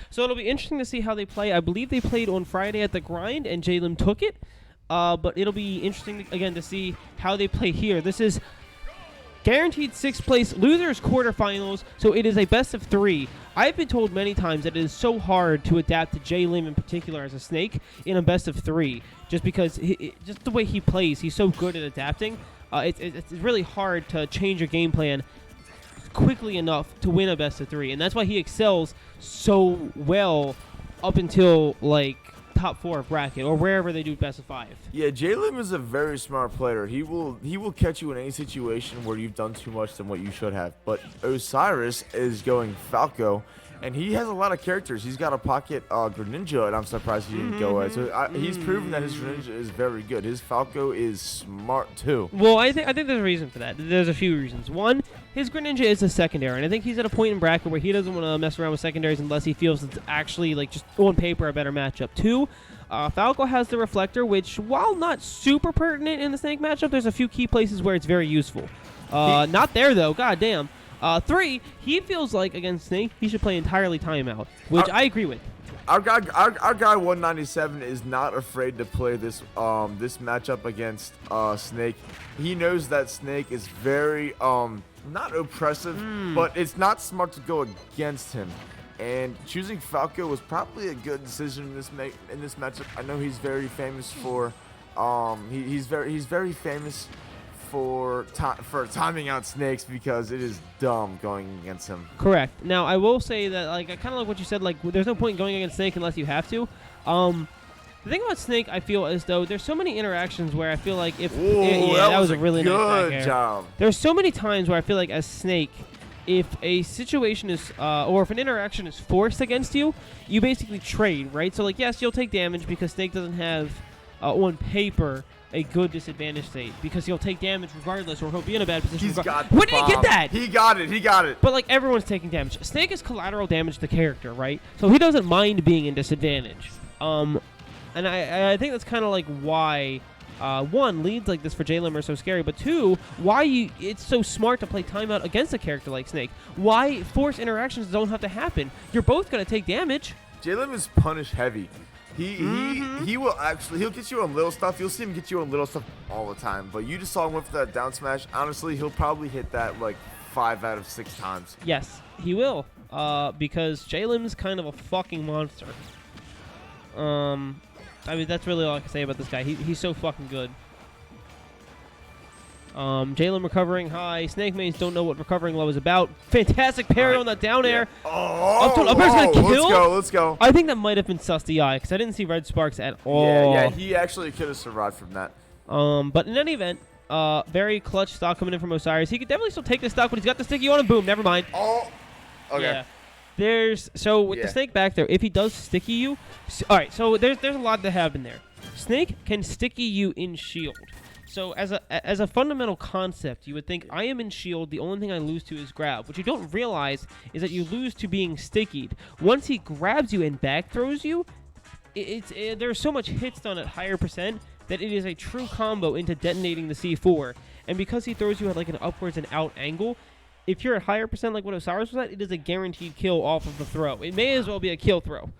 So it'll be interesting to see how they play. I believe they played on Friday at the grind, and JLim took it. But it'll be interesting, again, to see how they play here. This is guaranteed 6th place, losers quarterfinals, so it is a best of 3. I've been told many times that it is so hard to adapt to JLim in particular as a Snake in a best of 3, just because just the way he plays, he's so good at adapting. It's really hard to change your game plan quickly enough to win a best of 3, and that's why he excels so well up until like top 4 bracket or wherever they do best of 5. Yeah, JLim is a very smart player. He will catch you in any situation where you've done too much than what you should have. But Osiris is going Falco, and he has a lot of characters. He's got a pocket Greninja, and I'm surprised he didn't go it. So he's proven that his Greninja is very good. His Falco is smart too. Well, I think there's a reason for that. There's a few reasons. One, his Greninja is a secondary, and I think he's at a point in bracket where he doesn't want to mess around with secondaries unless he feels it's actually, like, just on paper a better matchup. 2, Falco has the Reflector, which, while not super pertinent in the Snake matchup, there's a few key places where it's very useful. Not there, though. God damn. 3, he feels like against Snake, he should play entirely timeout, which I agree with. Our guy 197 is not afraid to play this this matchup against Snake. He knows that Snake is very not oppressive, but it's not smart to go against him. And choosing Falco was probably a good decision in this matchup. I know he's very famous for he's very famous for timing out Snakes because it is dumb going against him. Correct. Now, I will say that, like, I kind of like what you said, like, there's no point in going against Snake unless you have to. The thing about Snake, I feel as though there's so many interactions where I feel like if... that was a really nice good job. There's so many times where I feel like as Snake, if a situation is, or if an interaction is forced against you, you basically trade, right? So, like, yes, you'll take damage because Snake doesn't have, on paper, a good disadvantage state because he'll take damage regardless, or he'll be in a bad position. He's got When did he get that? He got it. But, like, everyone's taking damage. Snake is collateral damage to the character, right? So he doesn't mind being in disadvantage. And I think that's kind of like why, 1, leads like this for JLim are so scary, but 2, why it's so smart to play timeout against a character like Snake. Why force interactions don't have to happen. You're both going to take damage. JLim is punish heavy. He will actually, he'll get you on little stuff. You'll see him get you on little stuff all the time. But you just saw him with that down smash. Honestly, he'll probably hit that like 5 out of 6 times. Yes, he will. Because JLim's kind of a fucking monster. I mean, that's really all I can say about this guy. He's so fucking good. JLim recovering high. Snake mains don't know what recovering low is about. Fantastic parry on that down air. Up air's gonna kill. Let's go. I think that might have been sus the eye because I didn't see red sparks at all. Yeah, he actually could have survived from that. But in any event, very clutch stock coming in from Osiris. He could definitely still take this stock, but he's got the sticky on him. Boom, never mind. Oh, okay. Yeah. With the Snake back there, if he does sticky you, all right. So there's a lot that happen there. Snake can sticky you in shield. So as a fundamental concept, you would think I am in shield. The only thing I lose to is grab. What you don't realize is that you lose to being stickied. Once he grabs you and back throws you, there's so much hits done at higher percent that it is a true combo into detonating the C4. And because he throws you at like an upwards and out angle, if you're at higher percent like what Osiris was at, it is a guaranteed kill off of the throw. It may as well be a kill throw.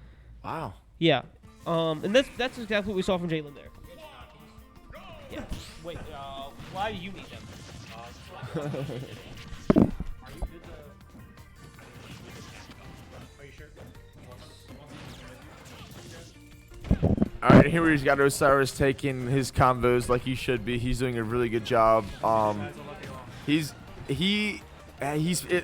Wow. Yeah. And that's exactly what we saw from JLim there. Yeah. Wait, why do you need them? Are you good are you sure? Alright, here we've got Osiris taking his combos like he should be. He's doing a really good job. It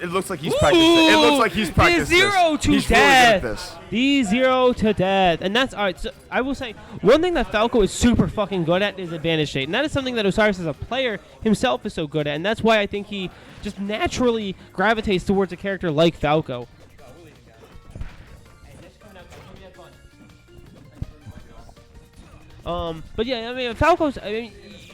looks like he's practicing. It looks like he's practicing. The 0 to he's death. Really good at this. The 0 to death. And that's alright. So I will say one thing that Falco is super fucking good at is advantage state. And that is something that Osiris as a player himself is so good at. And that's why I think he just naturally gravitates towards a character like Falco. But yeah, I mean,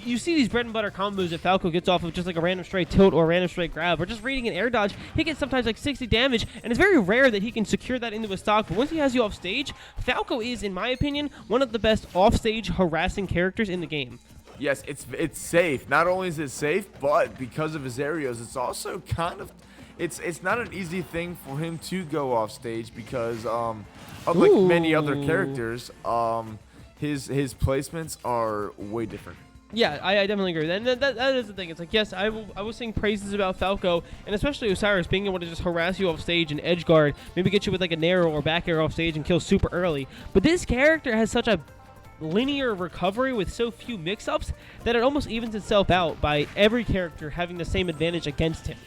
you see these bread and butter combos that Falco gets off of just like a random straight tilt or a random straight grab or just reading an air dodge. He gets sometimes like 60 damage, and it's very rare that he can secure that into a stock. But once he has you off stage, Falco is, in my opinion, one of the best off-stage harassing characters in the game. Yes, it's safe. Not only is it safe, but because of his aerials, it's also kind of it's not an easy thing for him to go off stage because unlike many other characters, his placements are way different. Yeah, I definitely agree. And that is the thing. It's like, yes, I was saying praises about Falco, and especially Osiris being able to just harass you off stage and edge guard, maybe get you with like a nair or back air off stage and kill super early. But this character has such a linear recovery with so few mix-ups that it almost evens itself out by every character having the same advantage against him.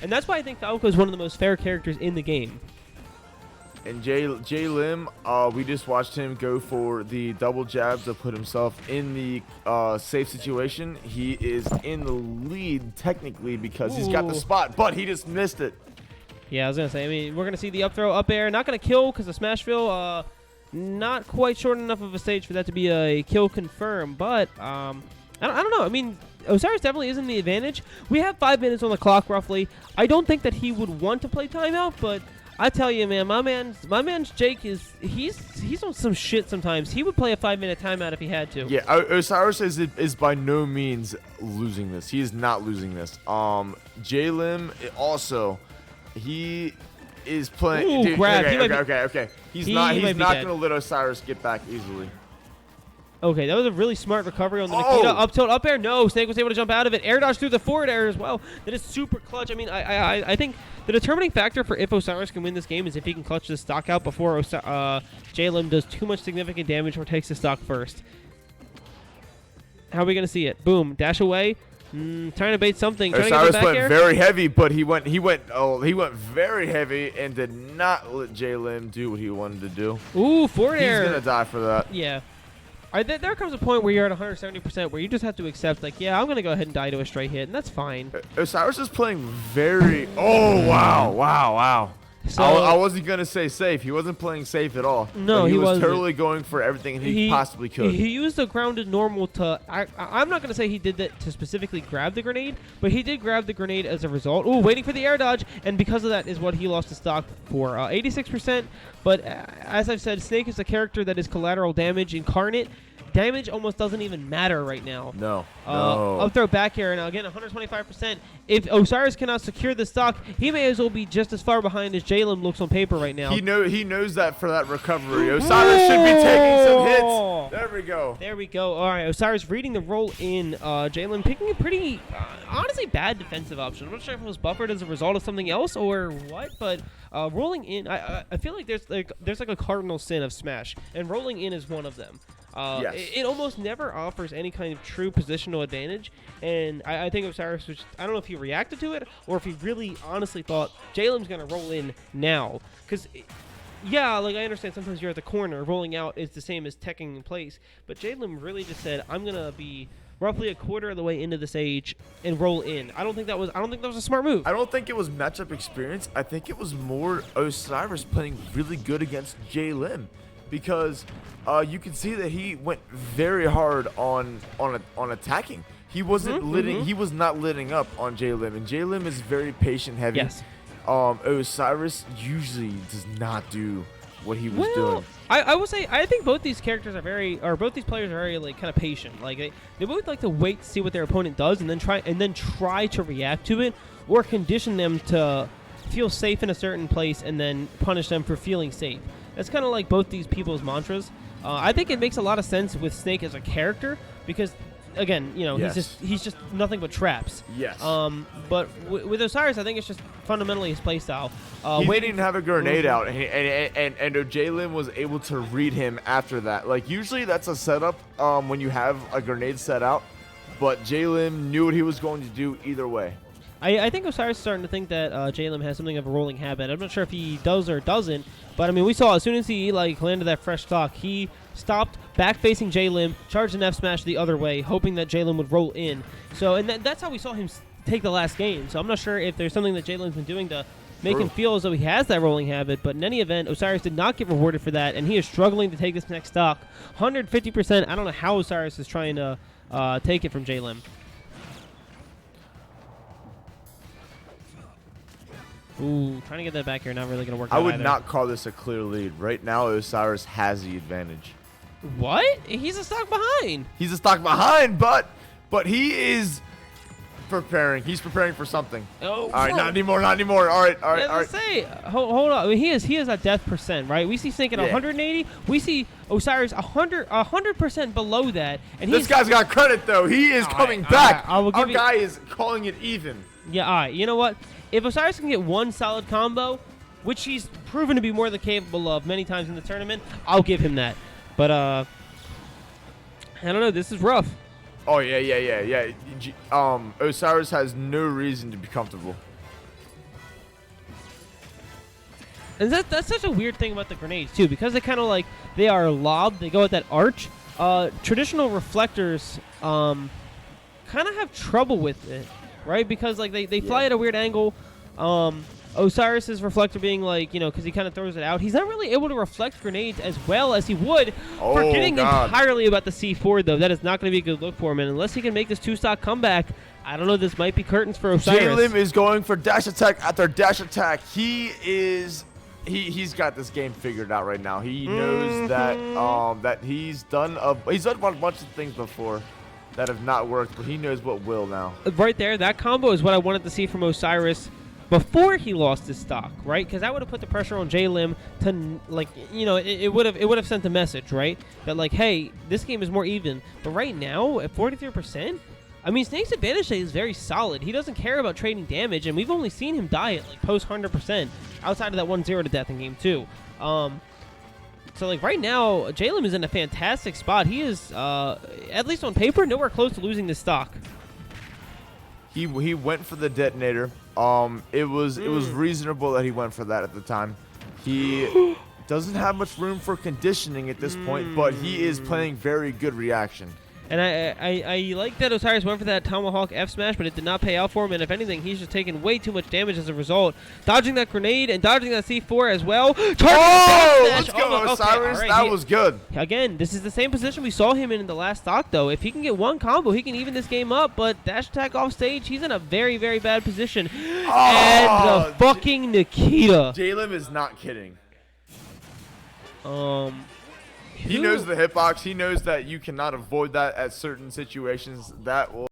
And that's why I think Falco is one of the most fair characters in the game. And JLim, we just watched him go for the double jab to put himself in the safe situation. He is in the lead technically because he's got the spot, but he just missed it. Yeah, I was going to say, I mean, we're going to see the up throw, up air. Not going to kill because the Smashville, not quite short enough of a stage for that to be a kill confirm. But, I don't know. I mean, Osiris definitely is in the advantage. We have 5 minutes on the clock, roughly. I don't think that he would want to play timeout, but I tell you, man, my man's Jake he's on some shit sometimes. He would play a 5-minute timeout if he had to. Yeah, Osiris is by no means losing this. He is not losing this. JLim also, he is playing. Ooh, dude, grab. Okay. He's not gonna let Osiris get back easily. Okay, that was a really smart recovery on the Nikita. Up tilt, up air. No, Snake was able to jump out of it. Air dodge through the forward air as well. That is super clutch. I mean, I think the determining factor for if Osiris can win this game is if he can clutch the stock out before JLim does too much significant damage or takes the stock first. How are we going to see it? Boom. Dash away. Trying to bait something. Osiris went very heavy, but he went very heavy and did not let JLim do what he wanted to do. Ooh, forward air. He's going to die for that. Yeah. There comes a point where you're at 170% where you just have to accept, like, yeah, I'm going to go ahead and die to a straight hit, and that's fine. Osiris is playing very... Oh, wow. So, I wasn't going to say safe. He wasn't playing safe at all. No, he was wasn't. Totally going for everything he possibly could. He used a grounded normal to... I'm not going to say he did that to specifically grab the grenade, but he did grab the grenade as a result. Ooh, waiting for the air dodge, and because of that is what he lost his stock for. 86%, but as I've said, Snake is a character that is collateral damage incarnate. Damage almost doesn't even matter right now. No. Up throw back air, and again, 125%. If Osiris cannot secure the stock, he may as well be just as far behind as JLim looks on paper right now. He knows that for that recovery. Osiris should be taking some hits. There we go. There we go. All right, Osiris reading the roll in. JLim picking a pretty, honestly, bad defensive option. I'm not sure if it was buffered as a result of something else or what, but rolling in, I feel like there's like a cardinal sin of Smash, and rolling in is one of them. Yes. It almost never offers any kind of true positional advantage, and I think Osiris, I don't know if he reacted to it or if he really honestly thought JLim's going to roll in now. Because, yeah, like I understand sometimes you're at the corner, rolling out is the same as teching in place, but JLim really just said, I'm going to be roughly a quarter of the way into the stage and roll in. I don't think that was a smart move. I don't think it was matchup experience. I think it was more Osiris playing really good against JLim. Because you can see that he went very hard on attacking. He wasn't He was not letting up on JLim, and JLim is very patient heavy. Yes. Osiris usually does not do what he was doing. I will say I think both these characters are both these players are very like kind of patient. Like they both like to wait to see what their opponent does and then try to react to it or condition them to feel safe in a certain place and then punish them for feeling safe. That's kind of like both these people's mantras. I think it makes a lot of sense with Snake as a character because, again, you know, he's just nothing but traps. Yes. But with Osiris, I think it's just fundamentally his playstyle. He didn't even have a grenade out, and JLim was able to read him after that. Like usually that's a setup when you have a grenade set out, but JLim knew what he was going to do either way. I think Osiris is starting to think that JLim has something of a rolling habit. I'm not sure if he does or doesn't, but I mean, we saw as soon as he landed that fresh stock, he stopped back facing JLim, charged an F smash the other way, hoping that JLim would roll in. So, and that's how we saw him take the last game. So I'm not sure if there's something that JLim's been doing to make him feel as though he has that rolling habit. But in any event, Osiris did not get rewarded for that, and he is struggling to take this next stock. 150%. I don't know how Osiris is trying to take it from JLim. Ooh, trying to get that back here, not really going to work out. I would either. not call this a clear lead. Right now, Osiris has the advantage. What? He's a stock behind. He's a stock behind, but he is preparing. He's preparing for something. Oh, all right, not anymore. Not anymore. All right, all right, all right. Say, hold on. I mean, he is a death percent, right? We see Snake at 180. We see Osiris 100% below that. And this guy's got credit though. He is coming back. Our guy is calling it even. Yeah. All right. You know what? If Osiris can get one solid combo, which he's proven to be more than capable of many times in the tournament, I'll give him that. But I don't know. This is rough. Oh yeah. Osiris has no reason to be comfortable. And that's such a weird thing about the grenades too, because they kind of like they are lobbed. They go at that arch. Traditional reflectors kind of have trouble with it, right? Because like they fly at a weird angle. Osiris's reflector being like, because he kind of throws it out. He's not really able to reflect grenades as well as he would. Forgetting entirely about the C4, though. That is not going to be a good look for him. And unless he can make this two-stock comeback, I don't know. This might be curtains for Osiris. JLim is going for dash attack after dash attack. He's got this game figured out right now. He knows that he's done a bunch of things before that have not worked, but he knows what will now. Right there, that combo is what I wanted to see from Osiris before he lost his stock, right? Because that would have put the pressure on JLim to, like, it would have sent a message, right? That like, hey, this game is more even. But right now, at 43%, I mean, Snake's advantage is very solid. He doesn't care about trading damage, and we've only seen him die at like post 100% outside of that 1-0 to death in game 2. So like right now, JLim is in a fantastic spot. He is, at least on paper, nowhere close to losing this stock. He went for the detonator. It was reasonable that he went for that at the time. He doesn't have much room for conditioning at this point, but he is playing very good reaction. And I like that Osiris went for that Tomahawk F smash, but it did not pay out for him. And if anything, he's just taking way too much damage as a result. Dodging that grenade and dodging that C4 as well. Let's go, Osiris. Right. That was good. Again, this is the same position we saw him in the last stock, though. If he can get one combo, he can even this game up. But dash attack off stage, he's in a very, very bad position. And the fucking Nikita. JLim is not kidding. He knows the hitbox. He knows that you cannot avoid that at certain situations. That will